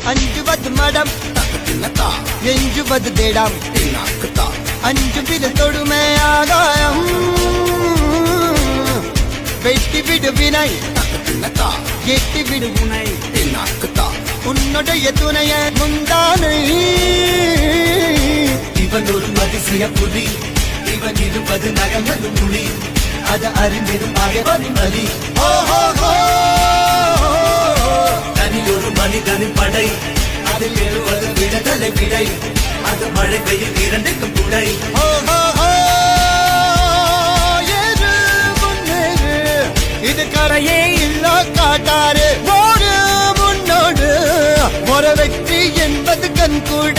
அஞ்சுவது மடம் எஞ்சுவது தேடம் அஞ்சு விடு தொடுமை ஆகாயம் வெட்டி விடு வினை எட்டி விடு உனை உன்னுடைய துணைய முந்தானை இவன் ஒரு அதிசய புலி இவன் இருப்பது நகங்களும் புலி அது அறிந்திடும் ஆகவனின் வலி தனி ஒரு மனிதனின் படை அதில் எழுவது விடுதலை விடை அது மழை பெய்யும் இரண்டுக்கும் துணை இது கரையே இல்ல காட்டாரு ஒரு முன்னோடு ஒரு வெற்றி என்பது கண் கூட